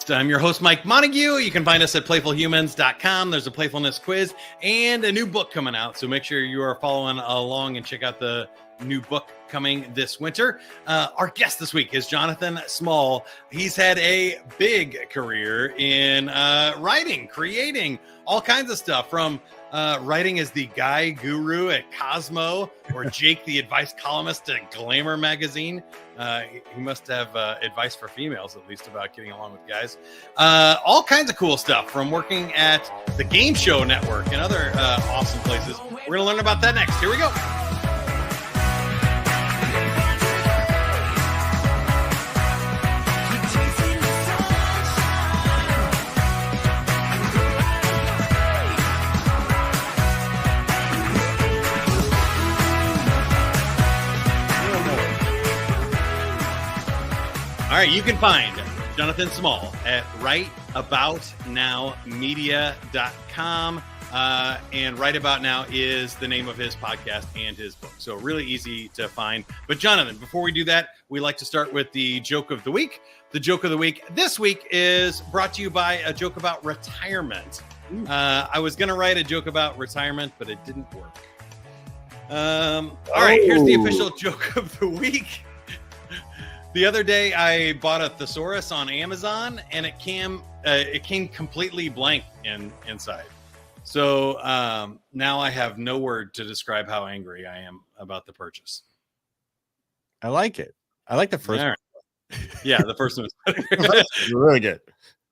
I'm your host, Mike Montague. You can find us at playfulhumans.com. There's a playfulness quiz and a new book coming out. So make sure you are following along and check out the new book coming this winter. Our guest this week is Jonathan Small. He's had a big career in writing, creating all kinds of stuff, from writing as the guy guru at Cosmo, or Jake the advice columnist at Glamour magazine. He must have advice for females, at least, about getting along with guys. All kinds of cool stuff, from working at the Game Show Network and other awesome places. We're going to learn about that next. Here we go. All right, you can find Jonathan Small at rightaboutnowmedia.com. And Right About Now is the name of his podcast and his book. So really easy to find. But Jonathan, before we do that, we like to start with the joke of the week. The joke of the week this week is brought to you by a joke about retirement. I was going to write a joke about retirement, but it didn't work. All right, here's the official joke of the week. The other day, I bought a thesaurus on Amazon, and it came completely blank inside. So now I have no word to describe how angry I am about the purchase. I like it. I like the first one. Yeah, the first one was really good.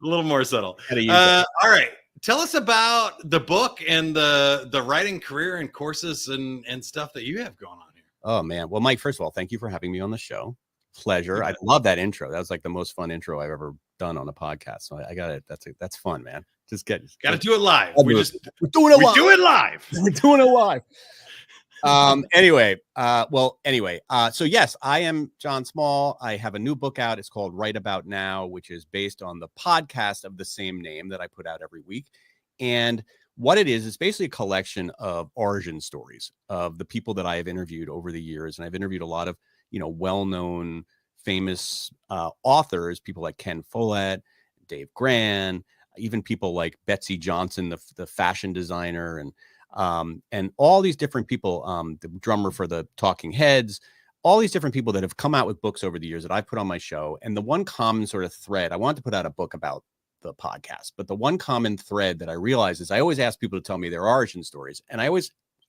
A little more subtle. All right. Tell us about the book and the writing career and courses and stuff that you have going on here. Oh, man. Well, Mike, first of all, thank you for having me on the show. Pleasure. I love that intro. That was like the most fun intro I've ever done on a podcast. So I got it. That's fun, man. Got to do it live. We're doing it live. Do it live. We're doing it live. So yes, I am John Small. I have a new book out. It's called Right About Now, which is based on the podcast of the same name that I put out every week. And what it is basically a collection of origin stories of the people that I have interviewed over the years. And I've interviewed a lot of, well-known, famous authors, people like Ken Follett, Dave Gran, even people like Betsy Johnson, the fashion designer, and all these different people, the drummer for the Talking Heads, all these different people that have come out with books over the years that I've put on my show. And the one common sort of thread, I wanted to put out a book about the podcast, but the one common thread that I realized is I always ask people to tell me their origin stories. And I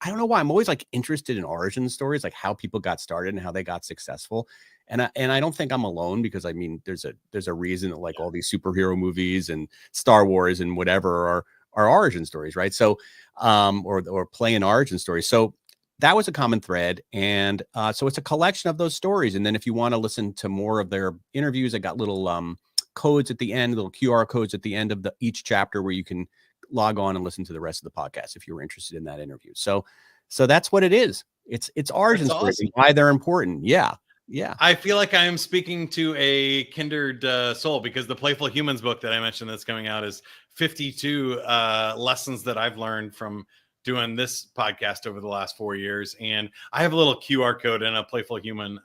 don't know why, I'm always like interested in origin stories, like how people got started and how they got successful. And I don't think I'm alone, because I mean, there's a reason that like all these superhero movies and Star Wars and whatever are origin stories, right? So, or play an origin story. So that was a common thread. And so it's a collection of those stories. And then if you want to listen to more of their interviews, I got little codes at the end, little QR codes at the end of each chapter where you can log on and listen to the rest of the podcast if you were interested in that interview. So that's what it is. It's origin stories, awesome. Why they're important. Yeah. I feel like I am speaking to a kindred soul, because the Playful Humans book that I mentioned that's coming out is 52 lessons that I've learned from doing this podcast over the last 4 years. And I have a little QR code and a Playful Human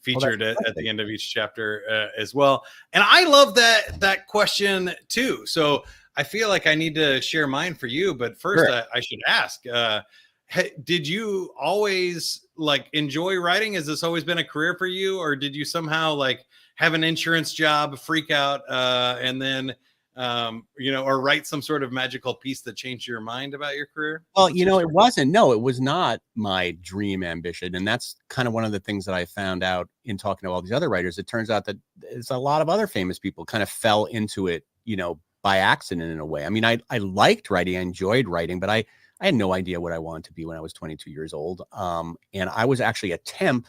featured at the end of each chapter as well. And I love that question too. So I feel like I need to share mine for you, but first I should ask, did you always like enjoy writing? Has this always been a career for you, or did you somehow like have an insurance job, freak out, and then, or write some sort of magical piece that changed your mind about your career? Well, it was not my dream ambition. And that's kind of one of the things that I found out in talking to all these other writers. It turns out that it's a lot of other famous people kind of fell into it, by accident in a way. I mean, I liked writing, I enjoyed writing, but I had no idea what I wanted to be when I was 22 years old. And I was actually a temp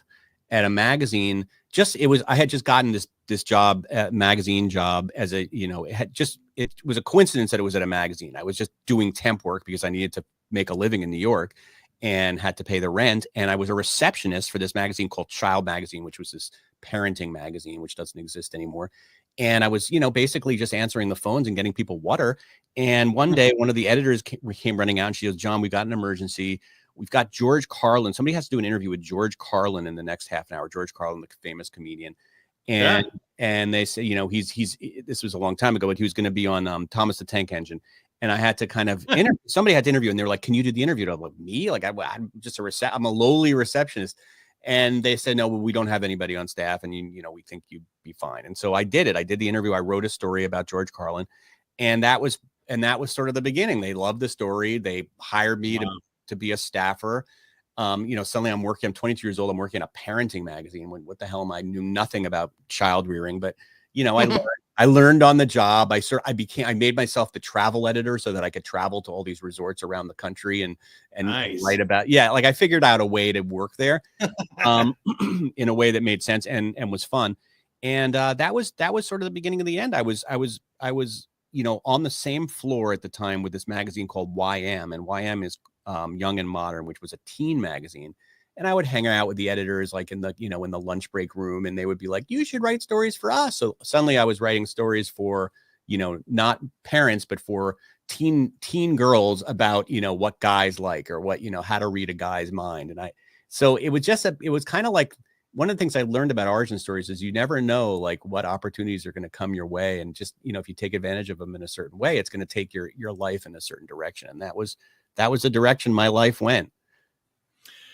at a magazine. I had just gotten this job, magazine job, as a, it was a coincidence that it was at a magazine. I was just doing temp work because I needed to make a living in New York and had to pay the rent. And I was a receptionist for this magazine called Child Magazine, which was this parenting magazine, which doesn't exist anymore. And I was, basically just answering the phones and getting people water. And one day, one of the editors came running out and she goes, "John, we got an emergency. We've got George Carlin. Somebody has to do an interview with George Carlin in the next half an hour." George Carlin, the famous comedian. and they say, you know, he's this was a long time ago, but he was going to be on Thomas the Tank Engine. And I had to kind of somebody had to interview, and they were like, "Can you do the interview?" And I'm like, "Me? Like I'm just I'm a lowly receptionist." And they said, "No, we don't have anybody on staff, and you know, we think you'd be fine." And so I did it. I did the interview. I wrote a story about George Carlin, and that was sort of the beginning. They loved the story. They hired me to be a staffer. You know, suddenly I'm 22 years old. I'm working in a parenting magazine. What the hell am I? Knew nothing about child rearing, but you know, I learned on the job. I made myself the travel editor so that I could travel to all these resorts around the country and nice. write about, like I figured out a way to work there, in a way that made sense and was fun. And that was sort of the beginning of the end. I was, you know, on the same floor at the time with this magazine called YM, and YM is Young and Modern, which was a teen magazine. And I would hang out with the editors, like in the lunch break room, and they would be like, "You should write stories for us." So suddenly I was writing stories for, you know, not parents, but for teen girls about, you know, what guys like, or what, you know, how to read a guy's mind. And so it was kind of like, one of the things I learned about origin stories is you never know like what opportunities are going to come your way. And just, you know, if you take advantage of them in a certain way, it's going to take your life in a certain direction. And that was the direction my life went.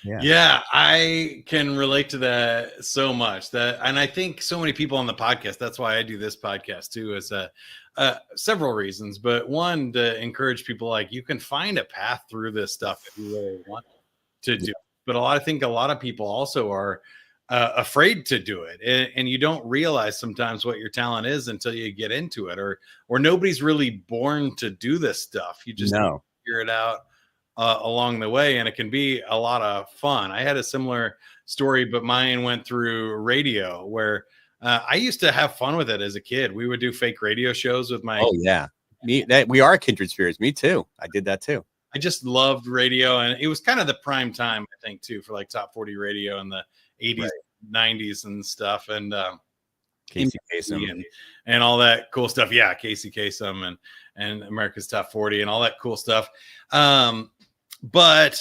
Yeah, I can relate to that so much. And I think so many people on the podcast, that's why I do this podcast too, is several reasons. But one, to encourage people, like, you can find a path through this stuff if you really want to do. But I think a lot of people also are afraid to do it, and you don't realize sometimes what your talent is until you get into it, or nobody's really born to do this stuff. You just figure it out along the way, and it can be a lot of fun. I had a similar story, but mine went through radio, where I used to have fun with it as a kid. We would do fake radio shows with my we are kindred spirits. Me too. I did that too. I just loved radio, and it was kind of the prime time, I think, too, for like top 40 radio in the 80s, 90s and stuff, and Casey Kasem and all that cool stuff. Yeah, Casey Kasem and America's Top 40 and all that cool stuff. But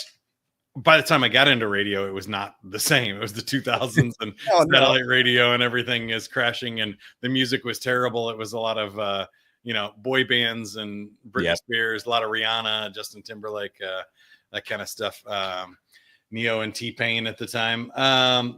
by the time I got into radio, it was not the same. It was the 2000s, and satellite radio and everything is crashing, and the music was terrible. It was a lot of you know, boy bands and Britney Spears, a lot of Rihanna, Justin Timberlake, that kind of stuff. Neo and T-Pain at the time.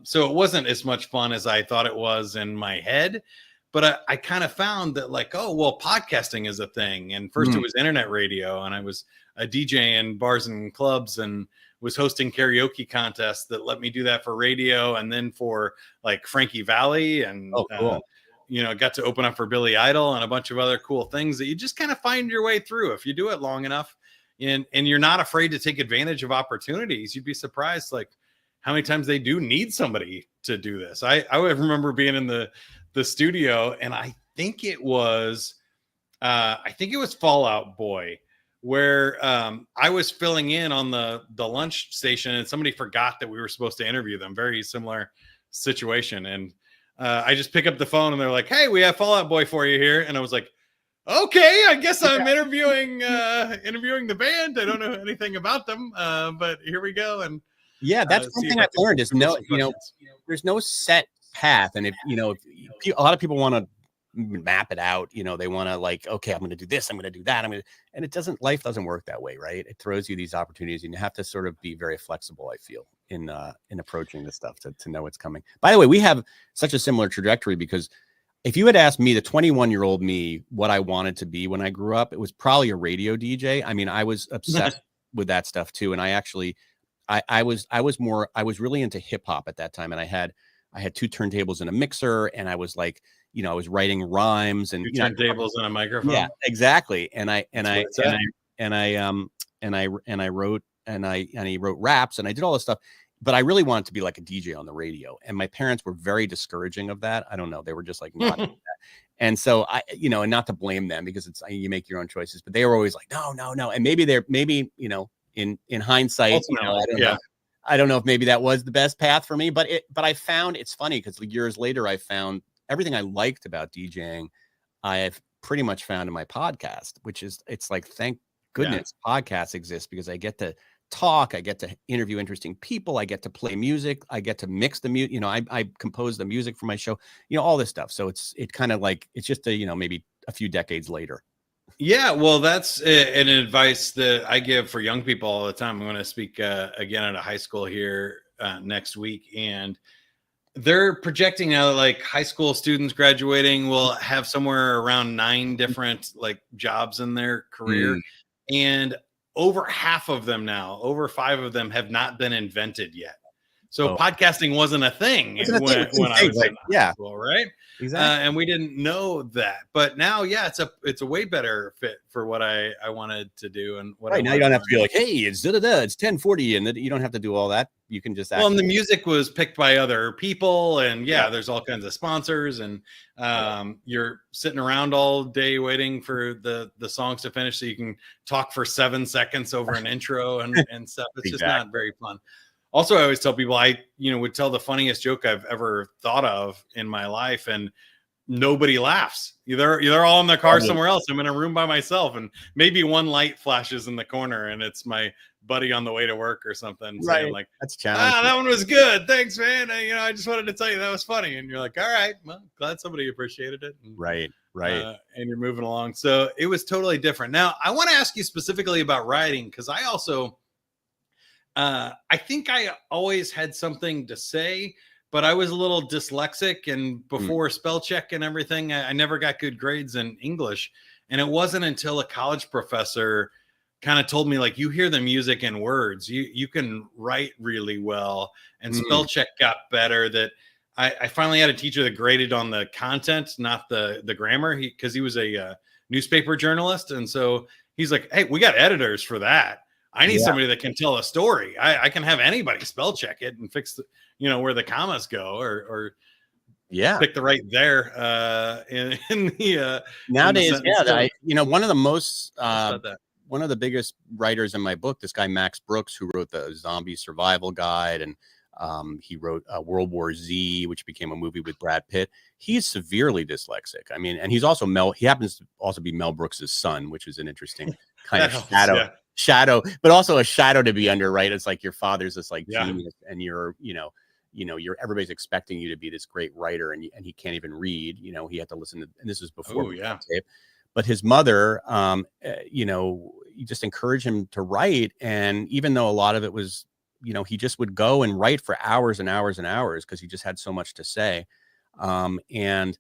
So it wasn't as much fun as I thought it was in my head. But I kind of found that, like, oh, well, podcasting is a thing. And first it was internet radio, and I was a DJ in bars and clubs and was hosting karaoke contests that let me do that for radio, and then for like Frankie Valli, and you know, got to open up for Billy Idol and a bunch of other cool things that you just kind of find your way through if you do it long enough, and you're not afraid to take advantage of opportunities. You'd be surprised, like, how many times they do need somebody to do this. I would remember being in the studio, and I think it was Fall Out Boy, where I was filling in on the lunch station, and somebody forgot that we were supposed to interview them. Very similar situation. And I just pick up the phone, and they're like, "Hey, we have Fall Out Boy for you here." And I was like, "Okay, I guess I'm interviewing the band. I don't know anything about them, but here we go." And that's one thing I've learned is there's no set path. And if a lot of people want to map it out, they want to, like, okay, I'm going to do this, I'm going to do that, and life doesn't work that way, right? It throws you these opportunities, and you have to sort of be very flexible, I feel, in approaching this stuff to know what's coming. By the way, we have such a similar trajectory, because if you had asked me, the 21-year-old me, what I wanted to be when I grew up, it was probably a radio DJ. I mean, I was obsessed with that stuff too. And I actually, I was really into hip hop at that time. And I had 2 turntables and a mixer, and I was like, I was writing rhymes and turntables and a microphone. Yeah, exactly. And I wrote raps, and I did all this stuff. But I really wanted to be like a DJ on the radio, and my parents were very discouraging of that. I don't know. They were just like, not that. And so and not to blame them, because you make your own choices, but they were always like, no. And maybe in hindsight, I don't know if maybe that was the best path for me, but I found, it's funny, because years later, I found everything I liked about DJing, I have pretty much found in my podcast, which is, it's like, thank goodness podcasts exist, because I get to talk, I get to interview interesting people, I get to play music, I get to mix the music, I compose the music for my show, all this stuff. So it's kind of like, it's just maybe a few decades later. Yeah, well, that's an advice that I give for young people all the time. I'm going to speak again at a high school here next week, and they're projecting now that like high school students graduating will have somewhere around 9 different like jobs in their career. And over half of them now, over 5 of them have not been invented yet. So podcasting wasn't a thing when I was in high school, right? Exactly. And we didn't know that. But now, yeah, it's a way better fit for what I wanted to do. And what right now, you don't have to be like, hey, it's 10:40, and you don't have to do all that. You can just and the music was picked by other people, and there's all kinds of sponsors, and you're sitting around all day waiting for the songs to finish so you can talk for 7 seconds over an intro and stuff. It's just not very fun. Also, I always tell people I would tell the funniest joke I've ever thought of in my life, and nobody laughs. They're all in their car somewhere else. I'm in a room by myself, and maybe one light flashes in the corner, and it's my buddy on the way to work or something, saying like, "That's challenging. That one was good. Thanks, man. I just wanted to tell you that was funny." And you're like, "All right, well, glad somebody appreciated it." And, right. And you're moving along. So it was totally different. Now, I want to ask you specifically about writing, because I also, I think I always had something to say, but I was a little dyslexic, and before spell check and everything, I never got good grades in English. And it wasn't until a college professor kind of told me, like, you hear the music in words, you can write really well, and spell check got better, that I finally had a teacher that graded on the content, not the grammar, because he was a newspaper journalist. And so he's like, hey, we got editors for that. I need somebody that can tell a story. I can have anybody spell check it and fix where the commas go, or pick the right there in the nowadays. In the one of the biggest writers in my book, this guy Max Brooks, who wrote the Zombie Survival Guide, and he wrote World War Z, which became a movie with Brad Pitt. He's severely dyslexic. I mean, and he's also he happens to also be Mel Brooks's son, which is an interesting kind of shadow, but also a shadow to be under, right? It's like your father's this like genius, and you're everybody's expecting you to be this great writer, and he can't even read. He had to listen to, and this is before tape. But his mother, you just encouraged him to write, and even though a lot of it was, he just would go and write for hours and hours and hours because he just had so much to say, and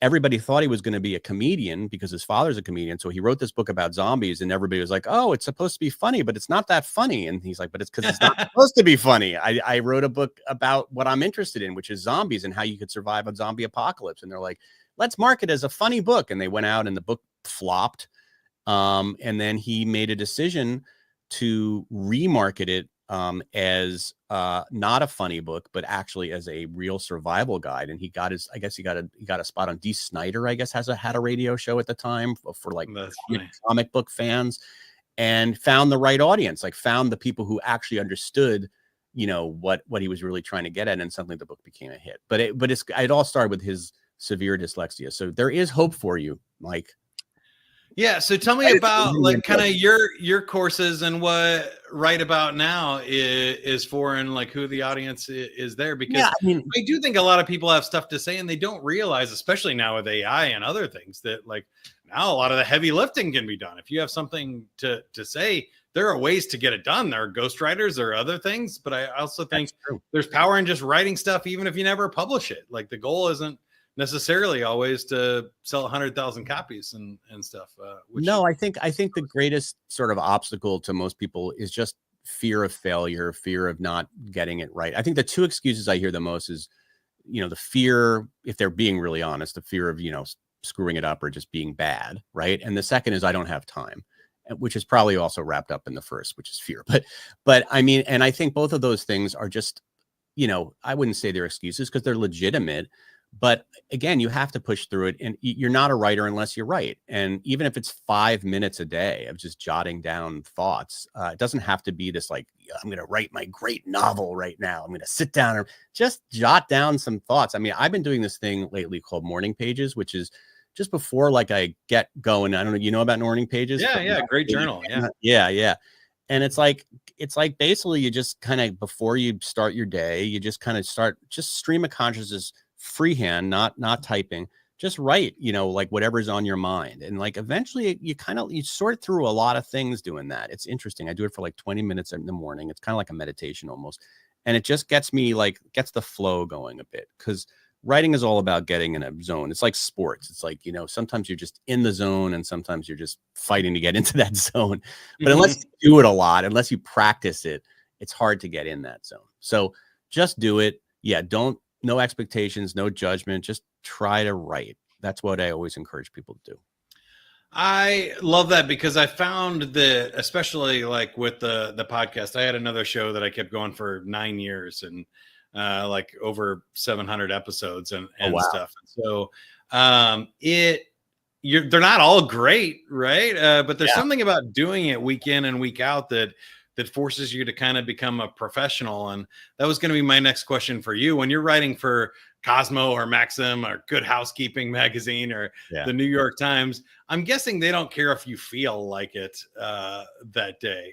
everybody thought he was going to be a comedian because his father's a comedian. So he wrote this book about zombies, and everybody was like, oh, it's supposed to be funny, but it's not that funny. And he's like, but it's because it's not supposed to be funny. I wrote a book about what I'm interested in, which is zombies and how you could survive a zombie apocalypse. And they're like, let's mark it as a funny book. And they went out, and the book flopped. And then he made a decision to remarket it as not a funny book, but actually as a real survival guide. And he got a spot on Dee Snider, I guess, had a radio show at the time for like comic book fans, and found the right audience, like found the people who actually understood, what he was really trying to get at. And suddenly the book became a hit. But it all started with his severe dyslexia. So there is hope for you, Mike. Yeah. So tell me about like kind of your courses and what Write About Now is for, and like who the audience is there, because I do think a lot of people have stuff to say, and they don't realize, especially now with AI and other things, that like now a lot of the heavy lifting can be done. If you have something to say, there are ways to get it done. There are ghostwriters, there are other things, but I also think there's power in just writing stuff, even if you never publish it. Like the goal isn't necessarily always to sell 100,000 copies and stuff. I think the greatest sort of obstacle to most people is just fear of failure, fear of not getting it right. I think the two excuses I hear the most is, the fear, if they're being really honest, the fear of, screwing it up or just being bad. Right. And the second is I don't have time, which is probably also wrapped up in the first, which is fear. But I mean, and I think both of those things are just, I wouldn't say they're excuses because they're legitimate. But again, you have to push through it, and you're not a writer unless you write. And even if it's 5 minutes a day of just jotting down thoughts, it doesn't have to be this like, I'm going to write my great novel right now. I'm going to sit down and just jot down some thoughts. I mean, I've been doing this thing lately called morning pages, which is just before like I get going. I don't know, about morning pages? Yeah. Great journal. Yeah. And it's like basically you just kind of, before you start your day, you just kind of just stream of consciousness, freehand, not typing, just write, like whatever's on your mind. And like eventually you sort through a lot of things doing that. It's interesting. I do it for like 20 minutes in the morning. It's kind of like a meditation almost. And it just gets the flow going a bit, because writing is all about getting in a zone. It's like sports. It's like, sometimes you're just in the zone and sometimes you're just fighting to get into that zone. But unless you do it a lot, unless you practice it, it's hard to get in that zone. So just do it. Yeah. No expectations, no judgment. Just try to write. That's what I always encourage people to do. I love that, because I found that, especially like with the podcast, I had another show that I kept going for 9 years, and like over 700 episodes and wow. stuff. And so they're not all great, right? But there's something about doing it week in and week out that forces you to kind of become a professional. And that was going to be my next question for you. When you're writing for Cosmo or Maxim or Good Housekeeping magazine or the New York Times, I'm guessing they don't care if you feel like it that day.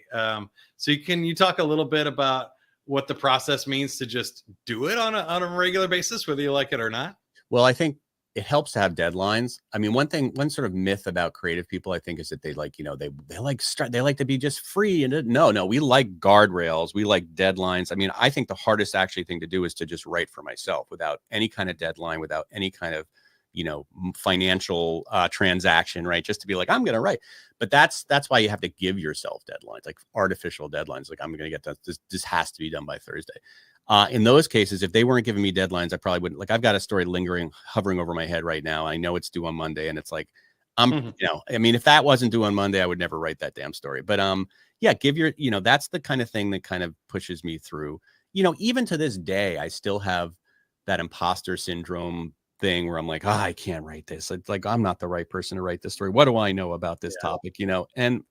So can you talk a little bit about what the process means to just do it on a regular basis, whether you like it or not? Well, I think it helps to have deadlines. I mean, one sort of myth about creative people, I think, is that they like, they like to be just free. And no, we like guardrails. We like deadlines. I mean, I think the hardest actually thing to do is to just write for myself without any kind of deadline, without any kind of, financial transaction, right? Just to be like, I'm going to write. But that's why you have to give yourself deadlines, like artificial deadlines. Like, I'm going to get that. This has to be done by Thursday. In those cases, if they weren't giving me deadlines, I probably wouldn't. Like, I've got a story hovering over my head right now. I know it's due on Monday, and it's like, I mean, if that wasn't due on Monday, I would never write that damn story. But that's the kind of thing that kind of pushes me through. Even to this day, I still have that imposter syndrome thing where I'm like, I can't write this. It's like, I'm not the right person to write this story. What do I know about this topic? And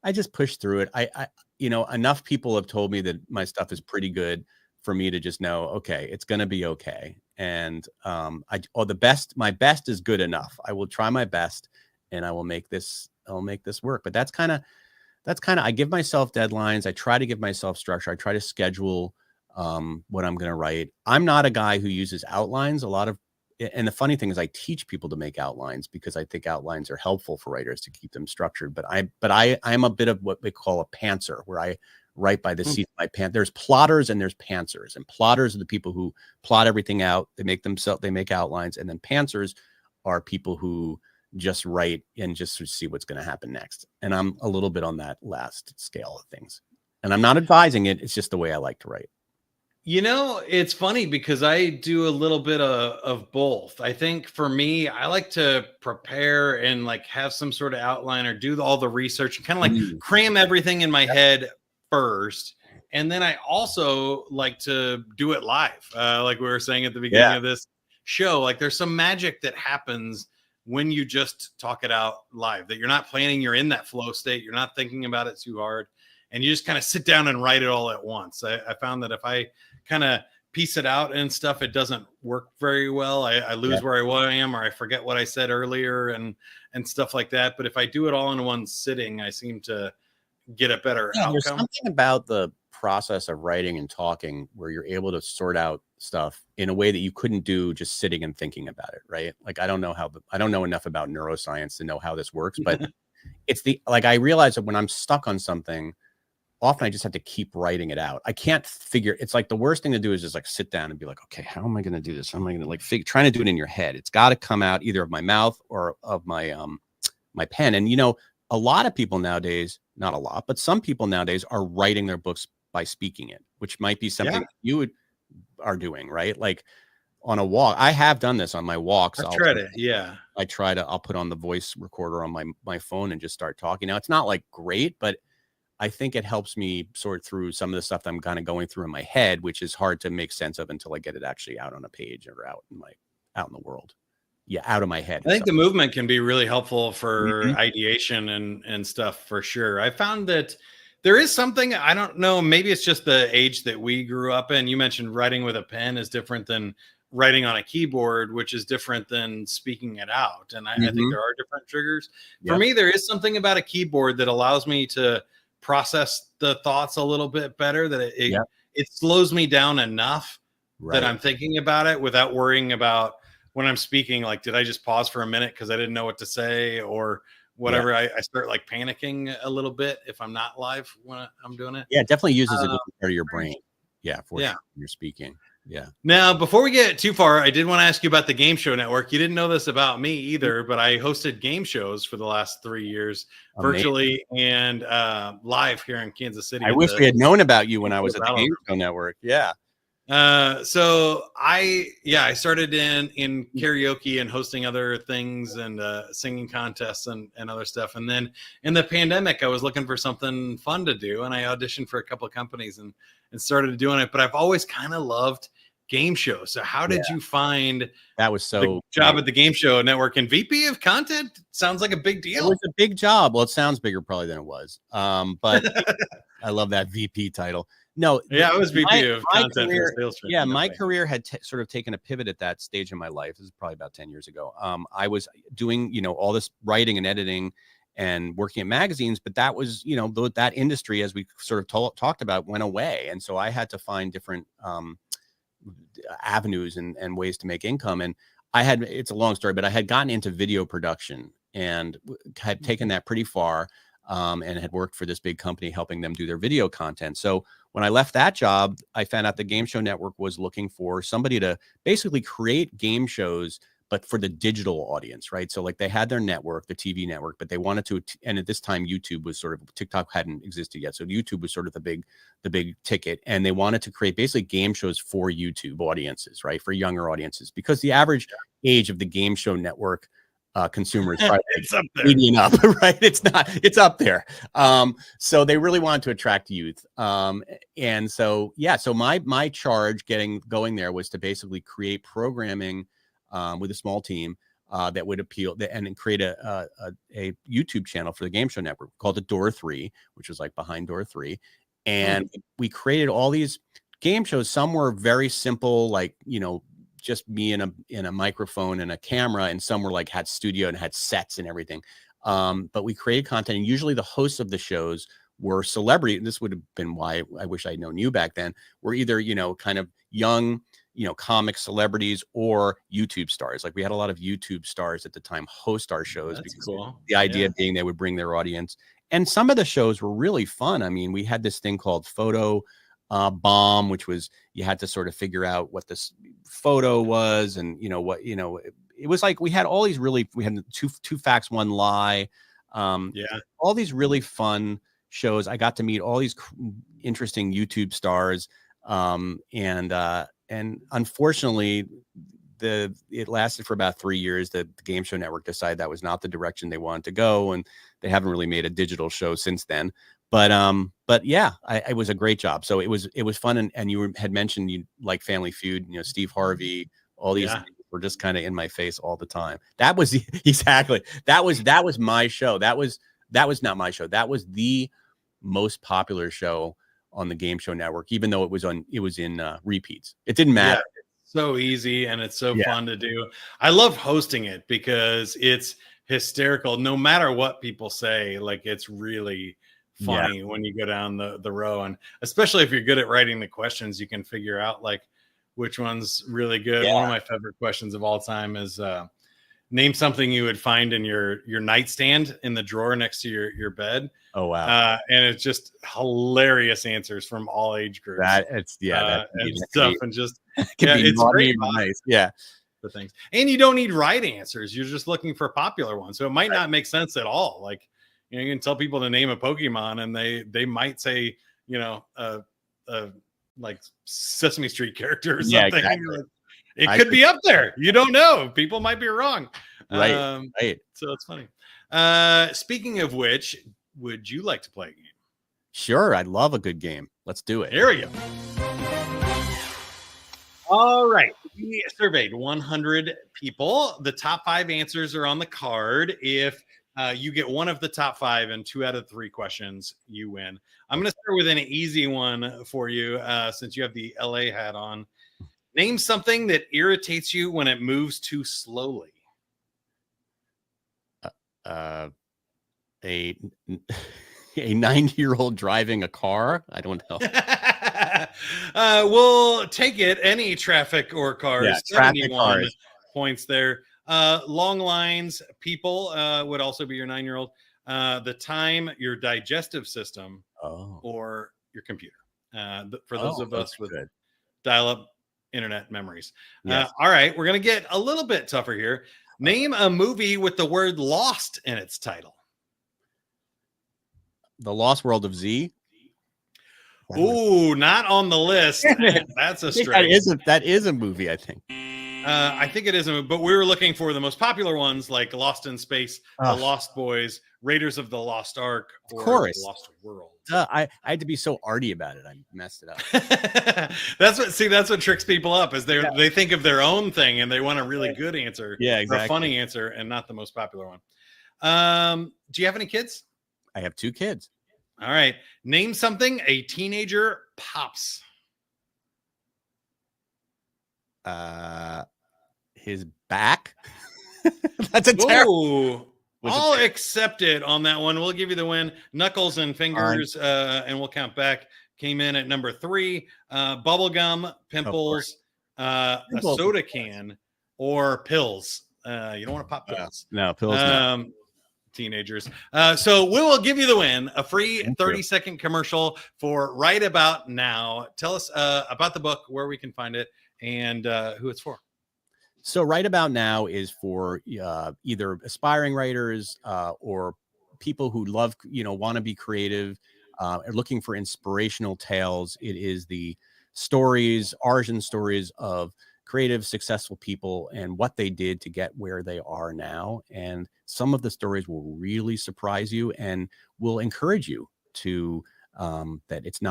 I just push through it. I enough people have told me that my stuff is pretty good for me to just know, okay, it's going to be okay. And my best is good enough. I will try my best and I'll make this work. But that's kind of, I give myself deadlines. I try to give myself structure. I try to schedule what I'm going to write. I'm not a guy who uses outlines and the funny thing is I teach people to make outlines because I think outlines are helpful for writers to keep them structured. But I'm a bit of what we call a pantser, where I write by the seat of my pants. There's plotters and there's pantsers, and plotters are the people who plot everything out. They make outlines, and then pantsers are people who just write and just sort of see what's going to happen next. And I'm a little bit on that last scale of things, and I'm not advising it. It's just the way I like to write. It's funny because I do a little bit of both. I think for me, I like to prepare and like have some sort of outline or do all the research and kind of like cram everything in my head first. And then I also like to do it live. Like we were saying at the beginning of this show, like there's some magic that happens when you just talk it out live, that you're not planning, you're in that flow state. You're not thinking about it too hard. And you just kind of sit down and write it all at once. I found that if I kind of piece it out and stuff, it doesn't work very well. I lose where I am, or I forget what I said earlier and stuff like that. But if I do it all in one sitting, I seem to get a better outcome. There's something about the process of writing and talking where you're able to sort out stuff in a way that you couldn't do just sitting and thinking about it, right? Like, I don't know enough about neuroscience to know how this works, but I realize that when I'm stuck on something, often I just have to keep writing it out. I can't it's like the worst thing to do is just like sit down and be like, okay, how am I going to do this? How am I going to like trying to do it in your head? It's got to come out either of my mouth or of my pen. And, a lot of people nowadays, not a lot, but some people nowadays are writing their books by speaking it, which might be something you are doing, right? Like on a walk. I have done this on my walks. I'll try it. Yeah. I'll put on the voice recorder on my phone and just start talking. Now, it's not like great, but I think it helps me sort through some of the stuff that I'm kind of going through in my head, which is hard to make sense of until I get it actually out on a page or out in the world. Yeah, out of my head. I think the movement can be really helpful for ideation and stuff for sure. I found that there is something, I don't know, maybe it's just the age that we grew up in. You mentioned writing with a pen is different than writing on a keyboard, which is different than speaking it out. And I think there are different triggers. For me, there is something about a keyboard that allows me to process the thoughts a little bit better, that Yeah. it slows me down enough that Right. I'm thinking about it without worrying about when I'm speaking, like, did I just pause for a minute because I didn't know what to say or Yeah. whatever. I start like panicking a little bit if I'm not live when I'm doing it. Yeah. It definitely uses a Uh, different part of your brain. Yeah. For yeah. sure. When you're speaking. Yeah. Now, before we get too far, I did want to ask you about the Game Show Network. You didn't know this about me either, but I hosted game shows for the last 3 years, Amazing. virtually and live here in Kansas City I at wish the we had known about you when I Game was Show at the Battle Game Room. Show Network. Yeah. So I started in karaoke and hosting other things and singing contests and other stuff. And then in the pandemic, I was looking for something fun to do, and I auditioned for a couple of companies and started doing it. But I've always kind of loved game shows. So how did you find That was the so job great. at the Game Show Network? And VP of Content sounds like a big It deal. was a big job. Well, it sounds bigger probably than it was. But I love that VP title. No, Yeah, I was VP of my Content for the career, sales training. yeah, my Definitely. career had sort of taken a pivot at that stage in my life. This is probably about 10 years ago. I was doing, all this writing and editing and working at magazines, but that was, that industry, as we sort of talked about, went away. And so I had to find different avenues and ways to make income. And it's a long story, but I had gotten into video production and had taken that pretty far. And had worked for this big company helping them do their video content. So when I left that job, I found out the Game Show Network was looking for somebody to basically create game shows, but for the digital audience, right? So like they had their network, the TV network, but they wanted to, and at this time, YouTube was sort of, TikTok hadn't existed yet. So YouTube was sort of the big ticket. And they wanted to create basically game shows for YouTube audiences, right? For younger audiences, because the average age of the Game Show Network consumer is probably It's up there. 80 and up, right? It's up there. So they really wanted to attract youth. And so, so my charge going there was to basically create programming with a small team that would appeal and create a YouTube channel for the Game Show Network called the Door 3, which was like behind Door 3. And we created all these game shows. Some were very simple, like, just me in a microphone and a camera, and some were like had studio and had sets and everything. But we created content, and usually the hosts of the shows were celebrity. And this would have been why I wish I'd known you back then. Were either, kind of young, comic celebrities or YouTube stars. Like we had a lot of YouTube stars at the time host our shows. That's because cool. the idea being they would bring their audience. And some of the shows were really fun. I mean, we had this thing called Photo Bomb, which was you had to sort of figure out what this photo was, and it was like we had all these we had two facts, one lie, all these really fun shows. I got to meet all these interesting YouTube stars, and unfortunately it lasted for about 3 years. The Game Show Network decided that was not the direction they wanted to go, and they haven't really made a digital show since then. But yeah, it was a great job. So it was fun. And you had mentioned you like Family Feud, Steve Harvey, all these things were just kind of in my face all the time. That was exactly, that was my show. That was not my show. That was the most popular show on the Game Show Network, even though it was in repeats. It didn't matter. Yeah, it's so easy and it's so fun to do. I love hosting it because it's hysterical. No matter what people say, like it's really funny when you go down the row, and especially if you're good at writing the questions, you can figure out like which one's really good. One of my favorite questions of all time is name something you would find in your nightstand in the drawer next to your bed. Oh wow. And it's just hilarious answers from all age groups. And stuff, and just it's great. Nice. For things, and you don't need right answers. You're just looking for popular ones, so it might not make sense at all. Like you can tell people to name a Pokemon, and they might say like Sesame Street character or something. Yeah, exactly. It could be up there. You don't know. People might be wrong. Right. So it's funny. Speaking of which, would you like to play a game? Sure. I'd love a good game. Let's do it. Here we go. All right. We surveyed 100 people. The top 5 answers are on the card. If you get one of the top 5 and 2 out of 3 questions, you win. I'm going to start with an easy one for you since you have the LA hat on. Name something that irritates you when it moves too slowly. a 90-year-old driving a car? I don't know. We'll take it. Any traffic or cars. Yeah, traffic 71 cars. points there. Long lines, people would also be your 9-year-old. The time, your digestive system, or your computer. For those of us with dial-up internet memories. Yes. All right, we're going to get a little bit tougher here. Name a movie with the word lost in its title. The Lost World of Z. Ooh, not on the list. That's a stretch. That is a movie, I think. I think it is, but we were looking for the most popular ones like Lost in Space, The Lost Boys, Raiders of the Lost Ark, or The Lost World. I had to be so arty about it. I messed it up. That's what tricks people up is they think of their own thing and they want a really good answer. Yeah, exactly. Or a funny answer and not the most popular one. Do you have any kids? I have 2 kids. All right. Name something a teenager pops. His back. That's a terrible. I'll accept it on that one. We'll give you the win. Knuckles and fingers, and we'll count back. Came in at number 3. Bubblegum, pimples, a soda can, or pills. You don't want to pop pills. No, pills. Teenagers. So we will give you the win, a free 30-second commercial for Right About Now. Tell us about the book, where we can find it, and who it's for. So Right About Now is for either aspiring writers or people who love, want to be creative, are looking for inspirational tales. It is the origin stories of creative, successful people and what they did to get where they are now. And some of the stories will really surprise you and will encourage you to that it's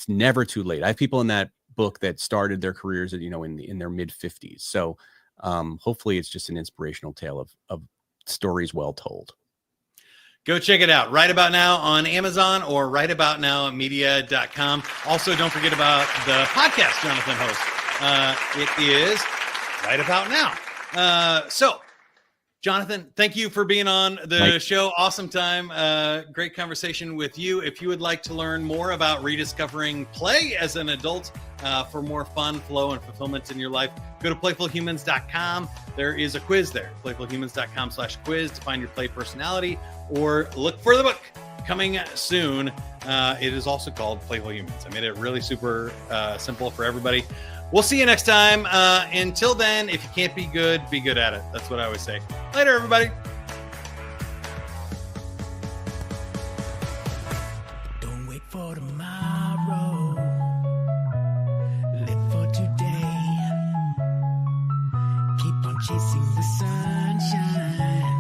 never too late. I have people in that book that started their careers in their mid 50s. So hopefully it's just an inspirational tale of stories well told. Go check it out. Right About Now on Amazon or rightaboutnowmedia.com. Also, don't forget about the podcast Jonathan hosts. It is Right About Now. So, Jonathan, thank you for being on the show. Awesome time. Great conversation with you. If you would like to learn more about rediscovering play as an adult for more fun, flow, and fulfillment in your life, go to playfulhumans.com. There is a quiz there, playfulhumans.com/quiz to find your play personality, or look for the book coming soon. It is also called Playful Humans. I made it really super simple for everybody. We'll see you next time. Until then, if you can't be good at it. That's what I always say. Later, everybody. Don't wait for tomorrow. Live for today. Keep on chasing the sunshine.